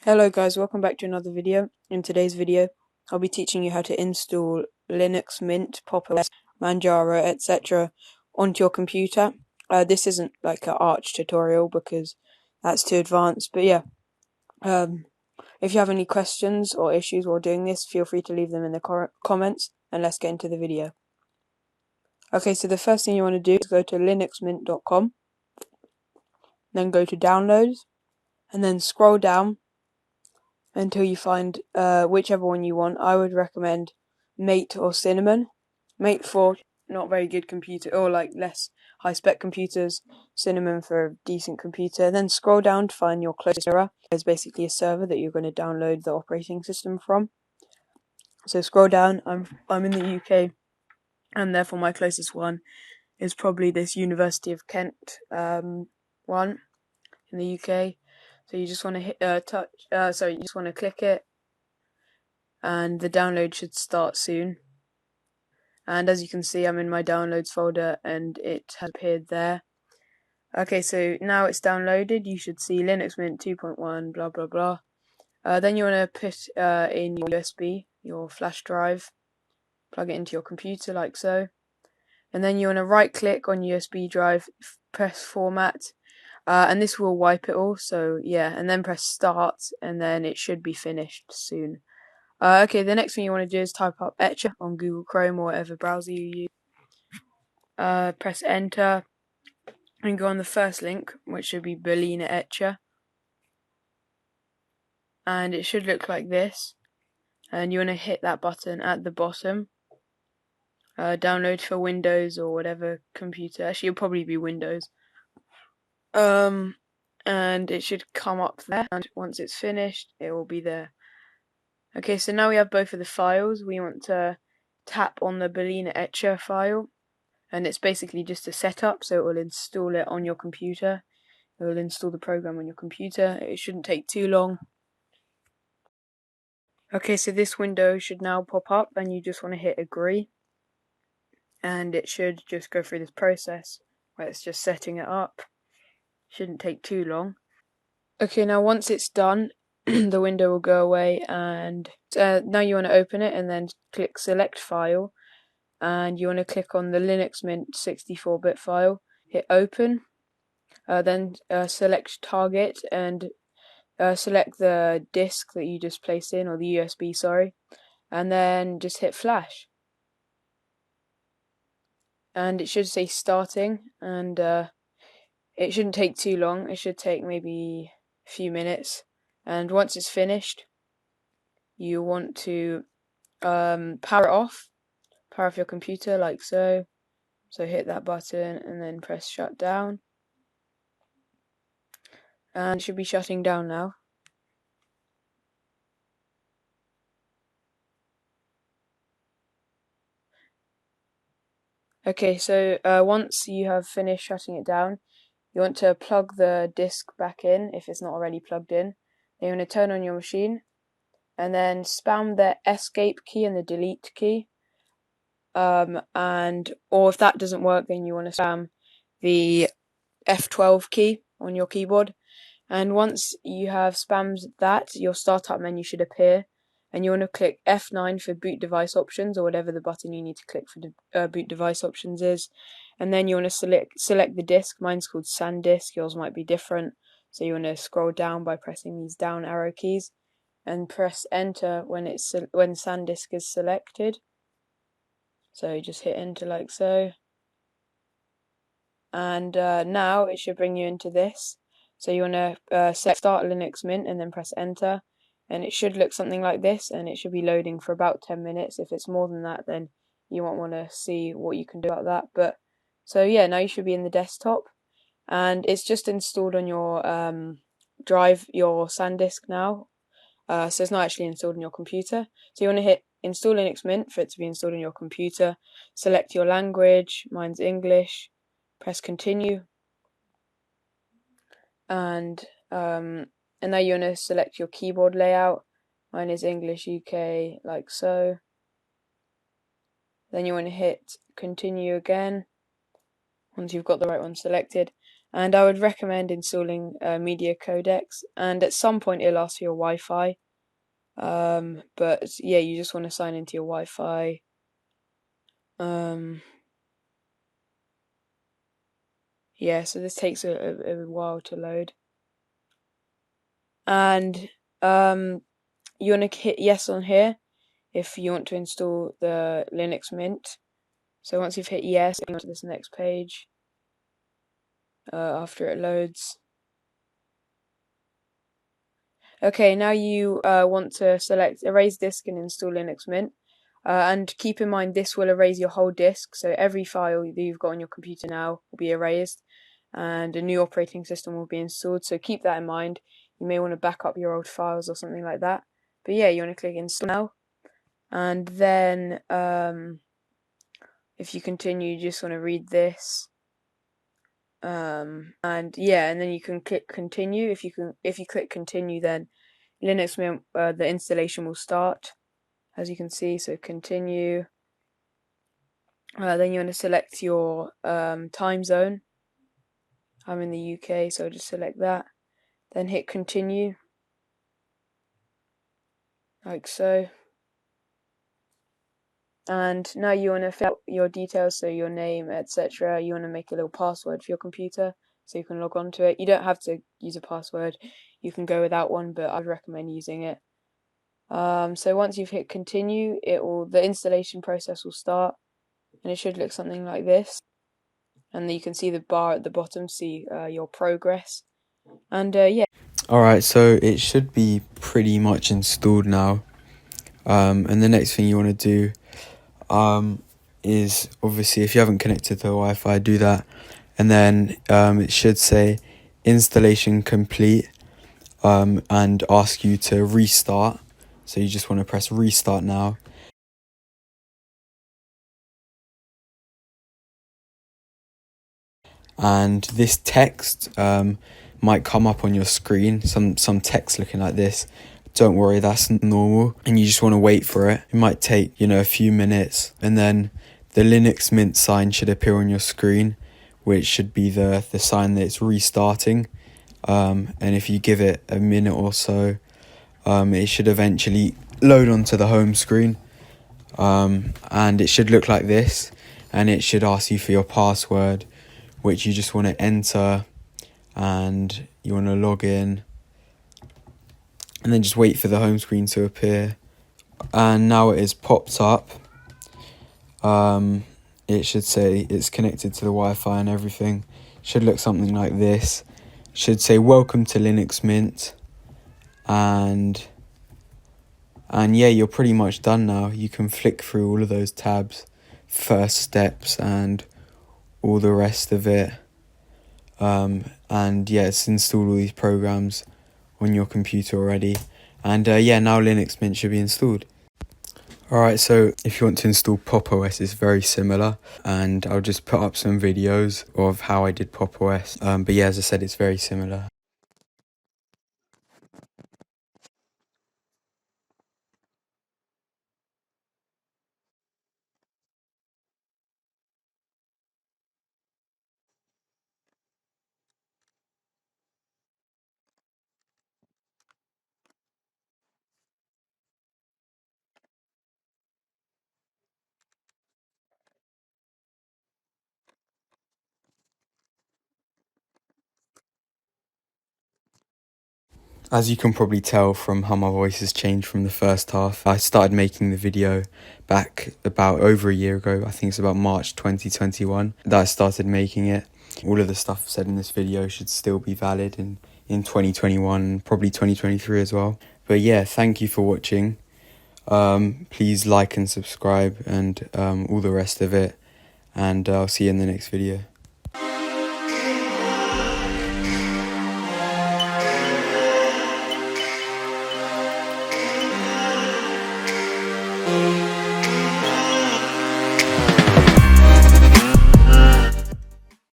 Hello guys, welcome back to another video. In today's video, I'll be teaching you how to install Linux Mint, Pop! OS, Manjaro, etc. onto your computer. This isn't like an Arch tutorial because that's too advanced, but yeah. If you have any questions or issues while doing this, feel free to leave them in the comments, and let's get into the video. Okay, so the first thing you want to do is go to linuxmint.com, then go to downloads, and then scroll down until you find whichever one you want. I would recommend Mate or Cinnamon. Mate for not very good computer or like less high spec computers, Cinnamon for a decent computer. Then scroll down to find your closest server. It's basically a server that you're going to download the operating system from. So scroll down. I'm in the UK, and therefore my closest one is probably this University of Kent one in the UK. So you just want to hit you just want to click it, and the download should start soon. And as you can see, I'm in my downloads folder and it has appeared there. Okay, so now it's downloaded. You should see Linux Mint 2.1 blah blah blah. Then you want to put in your USB, your flash drive, plug it into your computer like so, and then you want to right click on USB drive, press format, and this will wipe it all. So yeah, and then press start, and then it should be finished soon. Okay, the next thing you want to do is type up Etcher on Google Chrome or whatever browser you use. Press enter and go on the first link, which should be Berliner Etcher, and it should look like this. And you want to hit that button at the bottom. Download for Windows or whatever computer. Actually, it'll probably be Windows. And it should come up there, and once it's finished, it will be there. Okay, so now we have both of the files. We want to tap on the Berliner Etcher file, and it's basically just a setup, so it will install it on your computer. It will install the program on your computer. It shouldn't take too long. Okay, so this window should now pop up, and you just want to hit agree, and it should just go through this process where it's just setting it up. Shouldn't take too long. Okay, now once it's done, the window will go away, and now you want to open it and then click select file, and you want to click on the Linux Mint 64-bit file, hit open, then select target and select the disk that you just placed in, or the USB, sorry, and then just hit flash. And it should say starting, and it shouldn't take too long. It should take maybe a few minutes. And once it's finished, you want to power off your computer like so. So hit that button and then press shut down. And it should be shutting down now. Okay, so once you have finished shutting it down, you want to plug the disk back in if it's not already plugged in. Then you want to turn on your machine and then spam the escape key and the delete key. Or if that doesn't work, then you want to spam the F12 key on your keyboard. And once you have spammed that, your startup menu should appear, and you want to click F9 for boot device options, or whatever the button you need to click for boot device options is. And then you want to select the disk. Mine's called SanDisk, yours might be different. So you want to scroll down by pressing these down arrow keys and press enter when SanDisk is selected. So you just hit enter like so. And now it should bring you into this. So you want to select Start Linux Mint and then press enter, and it should look something like this, and it should be loading for about 10 minutes. If it's more than that, then you might want to see what you can do about that. But so yeah, now you should be in the desktop, and it's just installed on your drive, your SanDisk now. So it's not actually installed on your computer. So you want to hit install Linux Mint for it to be installed on your computer. Select your language. Mine's English. Press continue, and now you want to select your keyboard layout. Mine is English UK, like so. Then you want to hit continue again once you've got the right one selected, And I would recommend installing Media Codex, and at some point it'll ask for your Wi-Fi. But yeah, you just want to sign into your Wi-Fi. Yeah, so this takes a while to load. And you want to hit yes on here if you want to install the Linux Mint. So once you've hit yes, go to this next page after it loads. Okay, now you want to select Erase Disk and install Linux Mint. And keep in mind this will erase your whole disk, so every file that you've got on your computer now will be erased and a new operating system will be installed, so keep that in mind. You may want to back up your old files or something like that. But yeah, you want to click install now, and then if you continue, you just want to read this. And yeah, and then you can click continue. If you click continue, then Linux Mint, the installation will start, as you can see. So continue. Then you want to select your time zone. I'm in the UK, so just select that. Then hit continue, like so. And now you want to fill out your details, so your name, etc. You want to make a little password for your computer so you can log on to it. You don't have to use a password, you can go without one, but I'd recommend using it. So once you've hit continue, the installation process will start, and it should look something like this. And then you can see the bar at the bottom, see your progress. And yeah. Alright, so it should be pretty much installed now. And the next thing you want to do is, obviously, if you haven't connected to the Wi-Fi, do that. And then it should say installation complete and ask you to restart. So you just want to press restart now. And this text might come up on your screen, some text looking like this. Don't worry, that's normal, and you just want to wait for it. It might take, a few minutes, and then the Linux Mint sign should appear on your screen, which should be the sign that it's restarting. And if you give it a minute or so, it should eventually load onto the home screen, and it should look like this, and it should ask you for your password, which you just want to enter, and you want to log in, and then just wait for the home screen to appear. And now it is popped up. It should say it's connected to the Wi-Fi and everything. Should look something like this. Should say welcome to Linux Mint, and yeah, you're pretty much done now. You can flick through all of those tabs, first steps and all the rest of it. And yeah, it's installed all these programs on your computer already. And yeah, now Linux Mint should be installed. Alright, so if you want to install Pop! OS, it's very similar, and I'll just put up some videos of how I did Pop! OS. But yeah, as I said, it's very similar. As you can probably tell from how my voice has changed from the first half, I started making the video back about over a year ago. I think it's about March 2021 that I started making it. All of the stuff said in this video should still be valid in 2021, probably 2023 as well. But yeah, thank you for watching. Please like and subscribe and all the rest of it. And I'll see you in the next video.